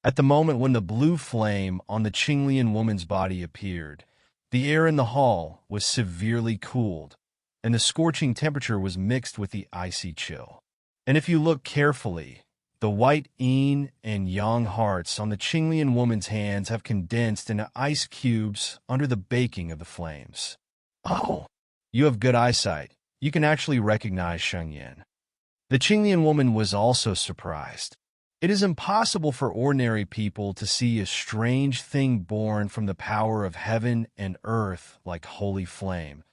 At the moment when the blue flame on the Qinglian woman's body appeared, the air in the hall was severely cooled, and the scorching temperature was mixed with the icy chill. And if you look carefully, the white yin and yang hearts on the Qinglian woman's hands have condensed into ice cubes under the baking of the flames. Oh, you have good eyesight. You can actually recognize Sheng Yin. The Qinglian woman was also surprised. It is impossible for ordinary people to see a strange thing born from the power of heaven and earth like holy flame,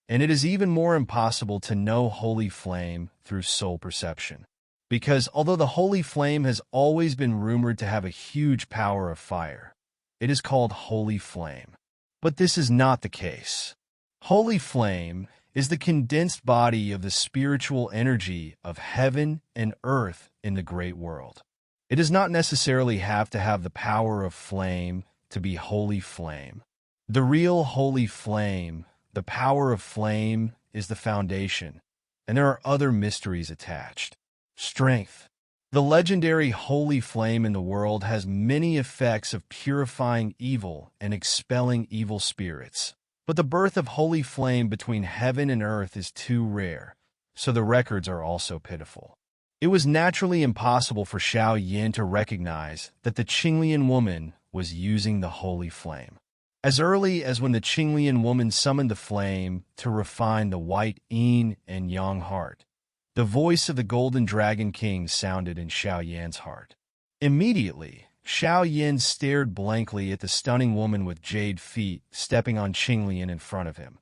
and it is even more impossible to know holy flame through soul perception. Because although the holy flame has always been rumored to have a huge power of fire, it is called holy flame. But this is not the case. Holy flame is the condensed body of the spiritual energy of heaven and earth in the great world. It does not necessarily have to have the power of flame to be holy flame. The real holy flame, the power of flame, is the foundation, and there are other mysteries attached. Strength. The legendary holy flame in the world has many effects of purifying evil and expelling evil spirits. But the birth of holy flame between heaven and earth is too rare, so the records are also pitiful. It was naturally impossible for Xiao Yin to recognize that the Qinglian woman was using the holy flame. As early as when the Qinglian woman summoned the flame to refine the white yin and yang heart, the voice of the Golden Dragon King sounded in Xiao Yan's heart. Immediately, Xiao Yin stared blankly at the stunning woman with jade feet stepping on Qinglian in front of him,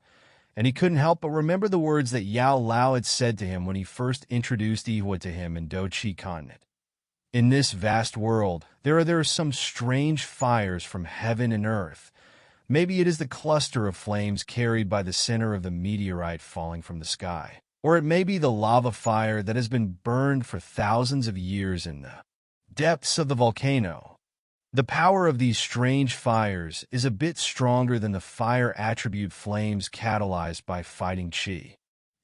and he couldn't help but remember the words that Yao Lao had said to him when he first introduced Ihua to him in Doqi continent. In this vast world, there are some strange fires from heaven and earth. Maybe it is the cluster of flames carried by the center of the meteorite falling from the sky. Or it may be the lava fire that has been burned for thousands of years in the depths of the volcano. The power of these strange fires is a bit stronger than the fire attribute flames catalyzed by fighting qi.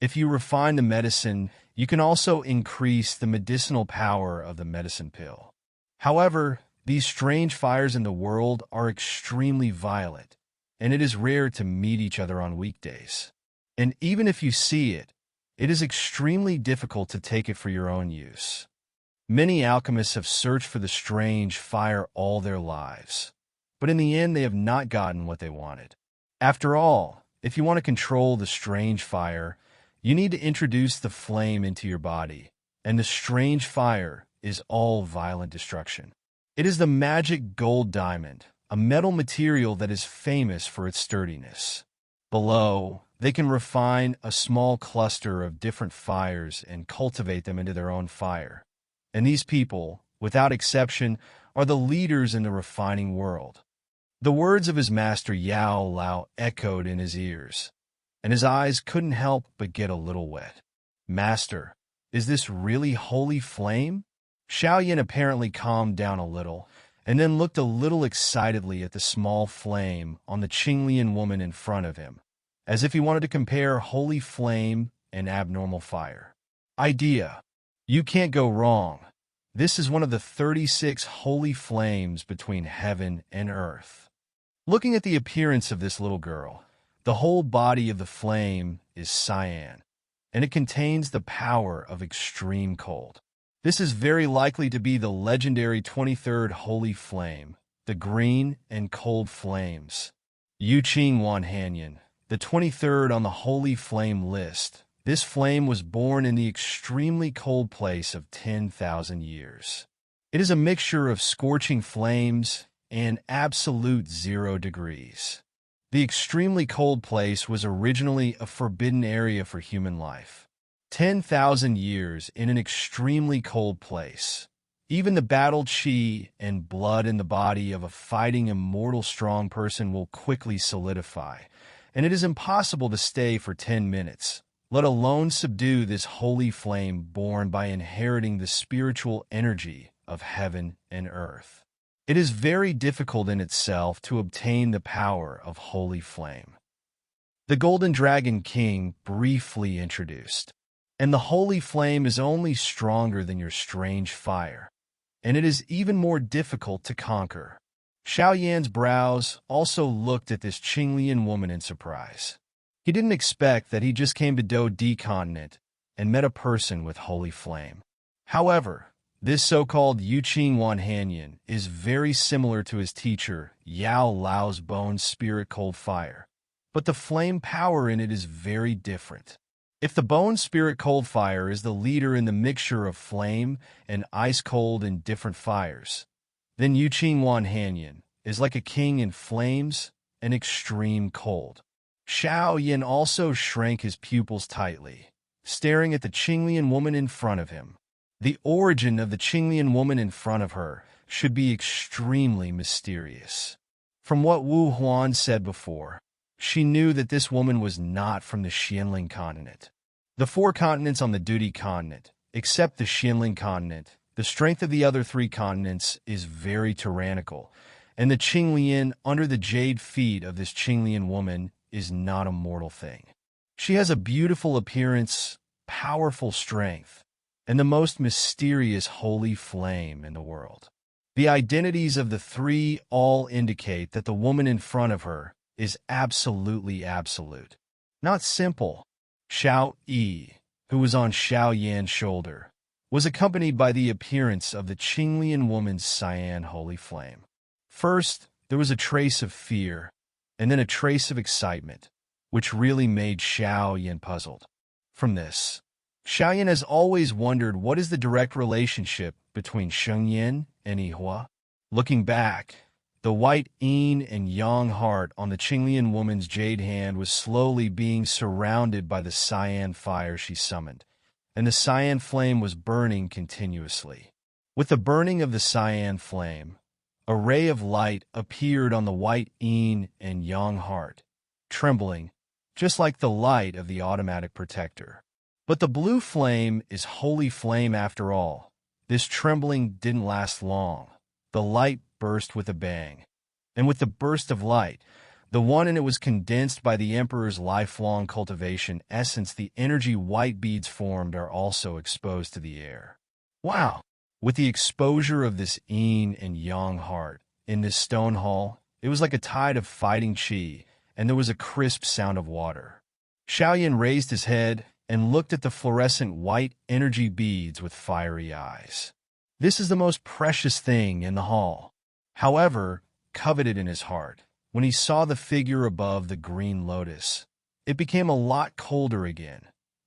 If you refine the medicine, you can also increase the medicinal power of the medicine pill. However, these strange fires in the world are extremely violent, and it is rare to meet each other on weekdays. And even if you see it, it is extremely difficult to take it for your own use. Many alchemists have searched for the strange fire all their lives, but in the end they have not gotten what they wanted. After all, if you want to control the strange fire, you need to introduce the flame into your body, and the strange fire is all violent destruction. It is the magic gold diamond, a metal material that is famous for its sturdiness. Below, they can refine a small cluster of different fires and cultivate them into their own fire. And these people, without exception, are the leaders in the refining world. The words of his master Yao Lao echoed in his ears, and his eyes couldn't help but get a little wet. Master, is this really holy flame? Xiao Yin apparently calmed down a little, and then looked a little excitedly at the small flame on the Qinglian woman in front of him, as if he wanted to compare holy flame and abnormal fire. Idea. You can't go wrong. This is one of the 36 holy flames between heaven and earth. Looking at the appearance of this little girl, the whole body of the flame is cyan, and it contains the power of extreme cold. This is very likely to be the legendary 23rd holy flame, the green and cold flames. Qing Wan, the 23rd on the holy flame list. This flame was born in the extremely cold place of 10,000 years. It is a mixture of scorching flames and absolute 0 degrees. The extremely cold place was originally a forbidden area for human life. 10,000 years in an extremely cold place. Even the battle chi and blood in the body of a fighting immortal strong person will quickly solidify, and it is impossible to stay for 10 minutes. Let alone subdue this holy flame born by inheriting the spiritual energy of heaven and earth. It is very difficult in itself to obtain the power of holy flame. The Golden Dragon King briefly introduced, and the holy flame is only stronger than your strange fire. and it is even more difficult to conquer. Xiao Yan's brows also looked at this Qinglian woman in surprise. He didn't expect that he just came to Do D continent and met a person with holy flame. However, this so-called Qing Wan Hanyan is very similar to his teacher Yao Lao's bone spirit cold fire, but the flame power in it is very different. If the bone spirit cold fire is the leader in the mixture of flame and ice cold in different fires, then Qing Wan Hanyan is like a king in flames and extreme cold. Xiao Yan also shrank his pupils tightly, staring at the Qinglian woman in front of him. The origin of the Qinglian woman in front of her should be extremely mysterious. From what Wu Huan said before, she knew that this woman was not from the Xianling continent. The 4 continents on the Duty continent, except the Xianling continent, the strength of the other 3 continents is very tyrannical, and the Qinglian under the jade feet of this Qinglian woman is not a mortal thing. She has a beautiful appearance, powerful strength, and the most mysterious holy flame in the world. The identities of the 3 all indicate that the woman in front of her is absolutely absolute, not simple. Xiao Yi, who was on Xiao Yan's shoulder, was accompanied by the appearance of the Qinglian woman's cyan holy flame. First, there was a trace of fear, and then a trace of excitement, which really made Xiao Yan puzzled. From this, Xiao Yan has always wondered what is the direct relationship between Sheng Yin and Yihua. Looking back, the white yin and yang heart on the Qinglian woman's jade hand was slowly being surrounded by the cyan fire she summoned, and the cyan flame was burning continuously. With the burning of the cyan flame, a ray of light appeared on the white yin and yang heart, trembling, just like the light of the automatic protector. But the blue flame is holy flame after all. This trembling didn't last long. The light burst with a bang. And with the burst of light, the one in it was condensed by the Emperor's lifelong cultivation essence. The energy white beads formed are also exposed to the air. Wow! With the exposure of this yin and yang heart in this stone hall, it was like a tide of fighting qi, and there was a crisp sound of water. Xiao Yan raised his head and looked at the fluorescent white energy beads with fiery eyes. This is the most precious thing in the hall. However, coveted in his heart, when he saw the figure above the green lotus, it became a lot colder again.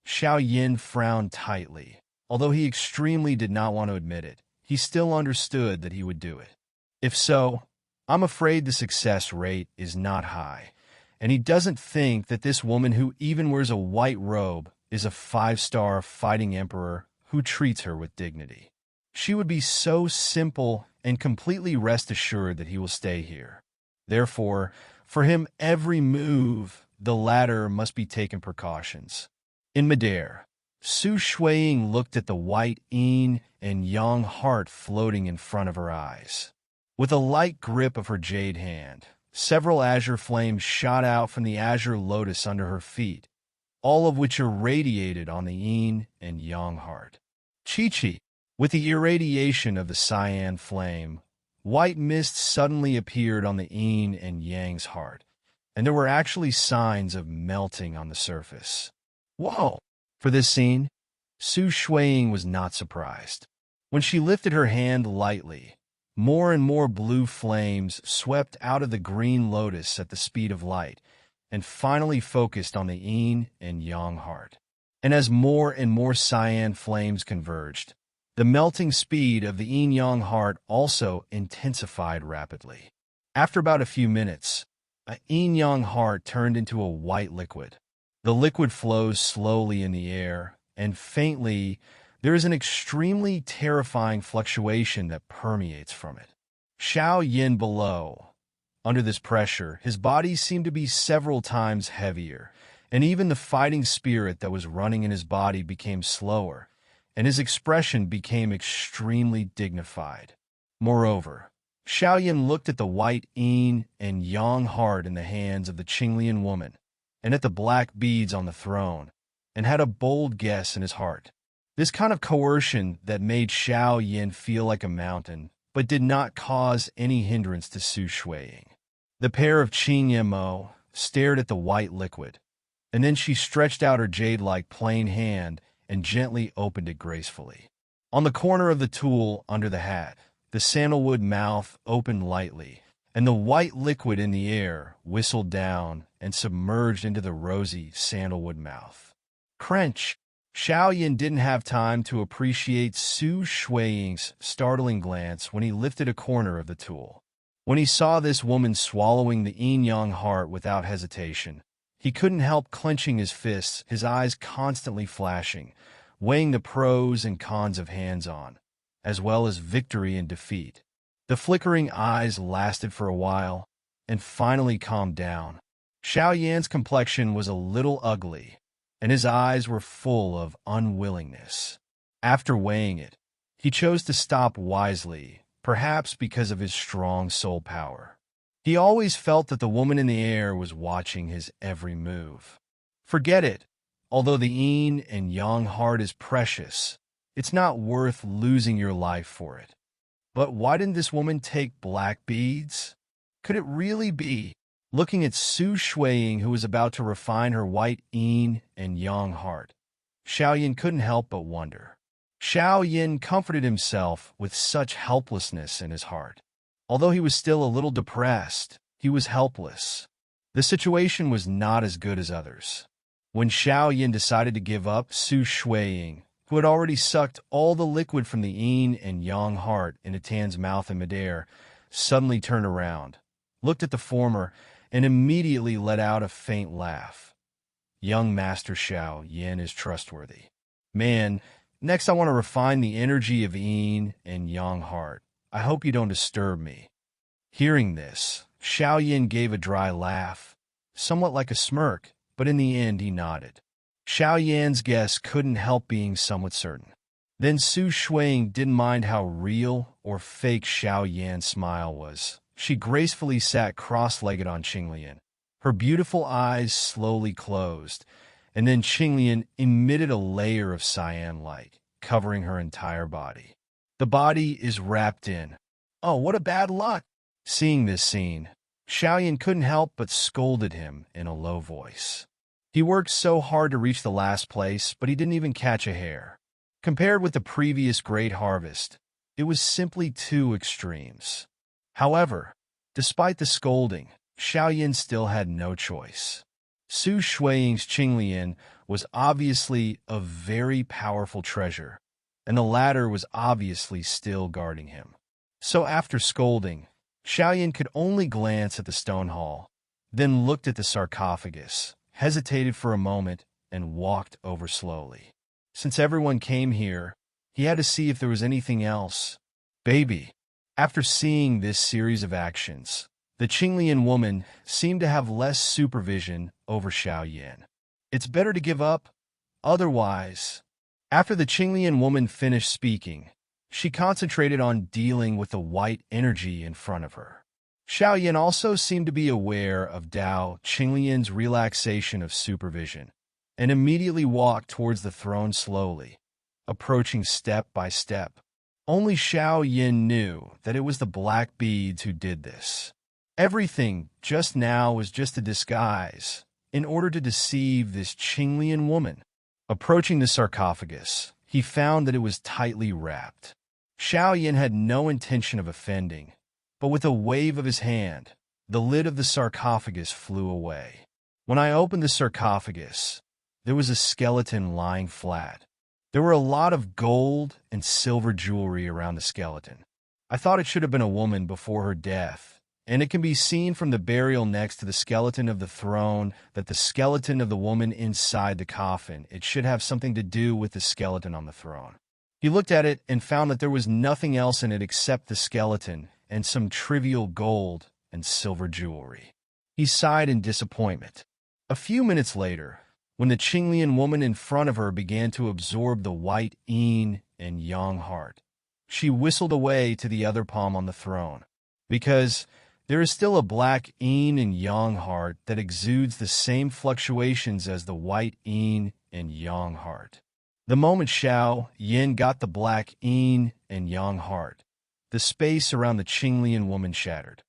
Xiao Yan frowned tightly. Although he extremely did not want to admit it, he still understood that he would do it. If so, I'm afraid the success rate is not high, and he doesn't think that this woman who even wears a white robe is a 5-star fighting emperor who treats her with dignity. She would be so simple and completely rest assured that he will stay here. Therefore, for him, every move, the latter must be taken precautions. In midair, Su Shuiying looked at the white yin and yang heart floating in front of her eyes. With a light grip of her jade hand, several azure flames shot out from the azure lotus under her feet, all of which irradiated on the yin and yang heart. Chi-Chi, with the irradiation of the cyan flame, white mist suddenly appeared on the yin and yang's heart, and there were actually signs of melting on the surface. Whoa! For this scene, Su Shuiying was not surprised. When she lifted her hand lightly, more and more blue flames swept out of the green lotus at the speed of light, and finally focused on the yin and yang heart. And as more and more cyan flames converged, the melting speed of the yin-yang heart also intensified rapidly. After about a few minutes, a yin-yang heart turned into a white liquid. The liquid flows slowly in the air, and faintly, there is an extremely terrifying fluctuation that permeates from it. Xiao Yin below. Under this pressure, his body seemed to be several times heavier, and even the fighting spirit that was running in his body became slower, and his expression became extremely dignified. Moreover, Xiao Yin looked at the white yin and yang heart in the hands of the Qinglian woman, and at the black beads on the throne, and had a bold guess in his heart. This kind of coercion that made Xiao Yin feel like a mountain, but did not cause any hindrance to Su Shuiying. The pair of Qing Mo stared at the white liquid, and then she stretched out her jade-like plain hand and gently opened it gracefully. On the corner of the tool under the hat, the sandalwood mouth opened lightly, and the white liquid in the air whistled down and submerged into the rosy sandalwood mouth. Crunch! Xiao Yin didn't have time to appreciate Su Shuiying's startling glance when he lifted a corner of the tool. When he saw this woman swallowing the yin-yang heart without hesitation, he couldn't help clenching his fists, his eyes constantly flashing, weighing the pros and cons of hands-on, as well as victory and defeat. The flickering eyes lasted for a while, and finally calmed down. Xiao Yan's complexion was a little ugly, and his eyes were full of unwillingness. After weighing it, he chose to stop wisely, perhaps because of his strong soul power. He always felt that the woman in the air was watching his every move. Forget it. Although the yin and yang heart is precious, it's not worth losing your life for it. But why didn't this woman take black beads? Could it really be? Looking at Su Shuiying, who was about to refine her white yin and yang heart, Xiao Yin couldn't help but wonder. Xiao Yin comforted himself with such helplessness in his heart. Although he was still a little depressed, he was helpless. The situation was not as good as others. When Xiao Yin decided to give up, Su Shuiying, who had already sucked all the liquid from the yin and yang heart into Tan's mouth in midair, suddenly turned around, looked at the former, and immediately let out a faint laugh. Young Master Xiao Yin is trustworthy. Man, next I want to refine the energy of yin and yang heart. I hope you don't disturb me. Hearing this, Xiao Yin gave a dry laugh, somewhat like a smirk, but in the end he nodded. Xiao Yan's guess couldn't help being somewhat certain. Then Su Shuiying didn't mind how real or fake Xiao Yan's smile was. She gracefully sat cross-legged on Qinglian. Her beautiful eyes slowly closed, and then Qinglian emitted a layer of cyan light, covering her entire body. The body is wrapped in. Oh, what a bad luck! Seeing this scene, Xiao Yin couldn't help but scolded him in a low voice. He worked so hard to reach the last place, but he didn't even catch a hair. Compared with the previous great harvest, it was simply two extremes. However, despite the scolding, Xiao Yin still had no choice. Su Shuiying's Qinglian was obviously a very powerful treasure, and the latter was obviously still guarding him. So after scolding, Xiao Yin could only glance at the stone hall, then looked at the sarcophagus, hesitated for a moment, and walked over slowly. Since everyone came here, he had to see if there was anything else. Baby. After seeing this series of actions, the Qinglian woman seemed to have less supervision over Xiao Yin. It's better to give up, otherwise. After the Qinglian woman finished speaking, she concentrated on dealing with the white energy in front of her. Xiao Yin also seemed to be aware of Dao Qinglian's relaxation of supervision, and immediately walked towards the throne slowly, approaching step by step. Only Xiao Yin knew that it was the black beads who did this. Everything just now was just a disguise, in order to deceive this Qinglian woman. Approaching the sarcophagus, he found that it was tightly wrapped. Xiao Yin had no intention of offending, but with a wave of his hand, the lid of the sarcophagus flew away. When I opened the sarcophagus, there was a skeleton lying flat. There were a lot of gold and silver jewelry around the skeleton. I thought it should have been a woman before her death, and it can be seen from the burial next to the skeleton of the throne that the skeleton of the woman inside the coffin, it should have something to do with the skeleton on the throne. He looked at it and found that there was nothing else in it except the skeleton and some trivial gold and silver jewelry. He sighed in disappointment. A few minutes later, when the Qinglian woman in front of her began to absorb the white yin and yang heart, she whistled away to the other palm on the throne, because there is still a black yin and yang heart that exudes the same fluctuations as the white yin and yang heart. The moment Xiao Yin got the black yin and yang heart, the space around the Qinglian woman shattered.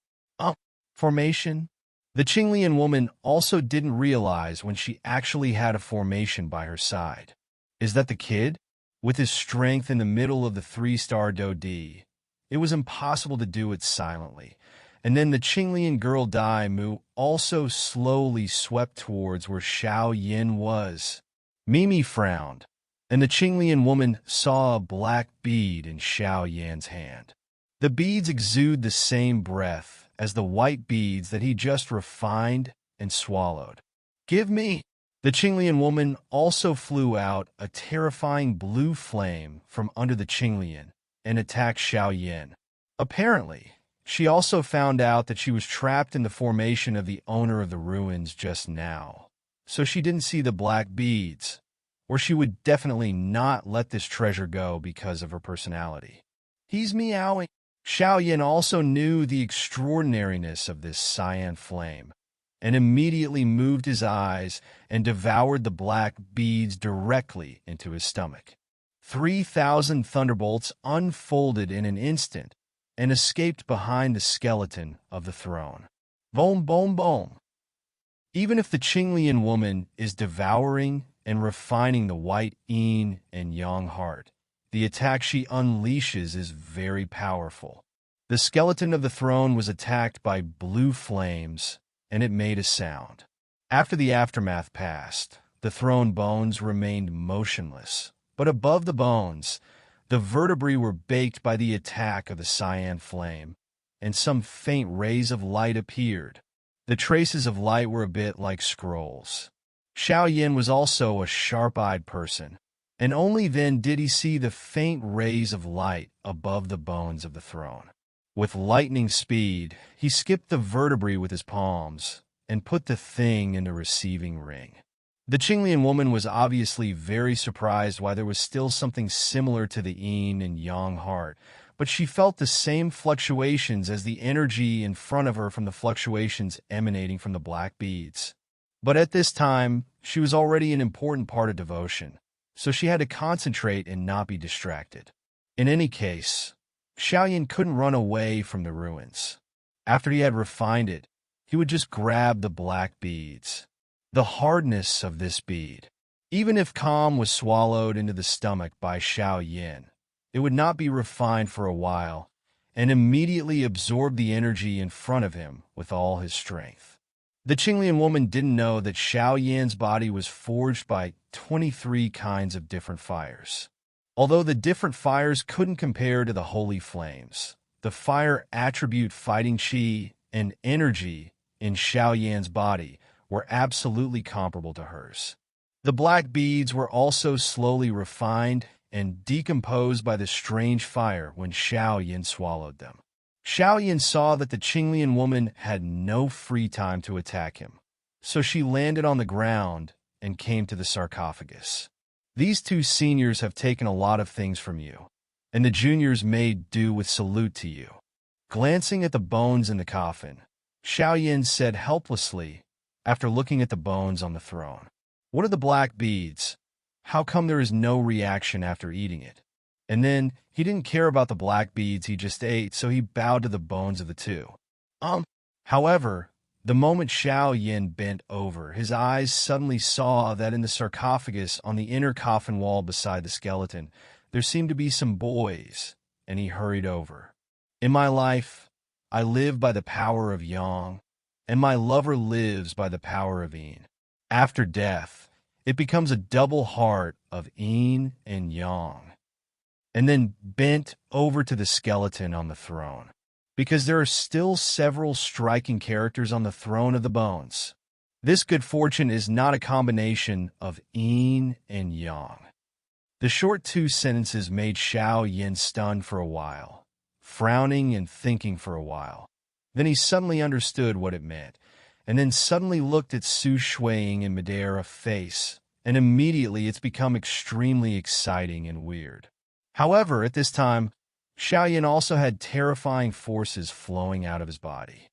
Formation? The Qinglian woman also didn't realize when she actually had a formation by her side. Is that the kid? With his strength in the middle of the three-star Do Di, it was impossible to do it silently. And then the Qinglian girl Dai Mu also slowly swept towards where Xiao Yin was. Mimi frowned, and the Qinglian woman saw a black bead in Xiao Yan's hand. The beads exude the same breath as the white beads that he just refined and swallowed. Give me! The Qinglian woman also flew out a terrifying blue flame from under the Qinglian and attacked Xiao Yin. Apparently, she also found out that she was trapped in the formation of the owner of the ruins just now, so she didn't see the black beads, or she would definitely not let this treasure go because of her personality. He's meowing. Xiao Yin also knew the extraordinariness of this cyan flame, and immediately moved his eyes and devoured the black beads directly into his stomach. 3,000 thunderbolts unfolded in an instant and escaped behind the skeleton of the throne. Boom, boom, boom. Even if the Qinglian woman is devouring and refining the white yin and yang heart, the attack she unleashes is very powerful. The skeleton of the throne was attacked by blue flames, and it made a sound. After the aftermath passed, the throne bones remained motionless, but above the bones, the vertebrae were baked by the attack of the cyan flame, and some faint rays of light appeared. The traces of light were a bit like scrolls. Xiao Yin was also a sharp-eyed person, and only then did he see the faint rays of light above the bones of the throne. With lightning speed, he skipped the vertebrae with his palms and put the thing in the receiving ring. The Qinglian woman was obviously very surprised why there was still something similar to the yin and yang heart, but she felt the same fluctuations as the energy in front of her from the fluctuations emanating from the black beads. But at this time, she was already an important part of devotion, so she had to concentrate and not be distracted. In any case, Xiao Yin couldn't run away from the ruins. After he had refined it, he would just grab the black beads. The hardness of this bead. Even if calm was swallowed into the stomach by Xiao Yin, it would not be refined for a while and immediately absorb the energy in front of him with all his strength. The Qinglian woman didn't know that Xiao Yan's body was forged by 23 kinds of different fires. Although the different fires couldn't compare to the holy flames, the fire attribute fighting qi and energy in Xiao Yan's body were absolutely comparable to hers. The black beads were also slowly refined and decomposed by the strange fire when Xiao Yin swallowed them. Xiao Yin saw that the Qinglian woman had no free time to attack him, so she landed on the ground and came to the sarcophagus. These two seniors have taken a lot of things from you, and the juniors made do with salute to you. Glancing at the bones in the coffin, Xiao Yin said helplessly after looking at the bones on the throne, "What are the black beads? How come there is no reaction after eating it?" And then, he didn't care about the black beads he just ate, so he bowed to the bones of the two. However, the moment Xiao Yin bent over, his eyes suddenly saw that in the sarcophagus on the inner coffin wall beside the skeleton, there seemed to be some boys, and he hurried over. "In my life, I live by the power of yang, and my lover lives by the power of yin. After death, it becomes a double heart of yin and yang." And then bent over to the skeleton on the throne, because there are still several striking characters on the throne of the bones. This good fortune is not a combination of yin and yang. The short two sentences made Xiao Yin stunned for a while, frowning and thinking for a while. Then he suddenly understood what it meant, and then suddenly looked at Su Shuiying in midair face, and immediately it's become extremely exciting and weird. However, at this time, Xiao Yin also had terrifying forces flowing out of his body.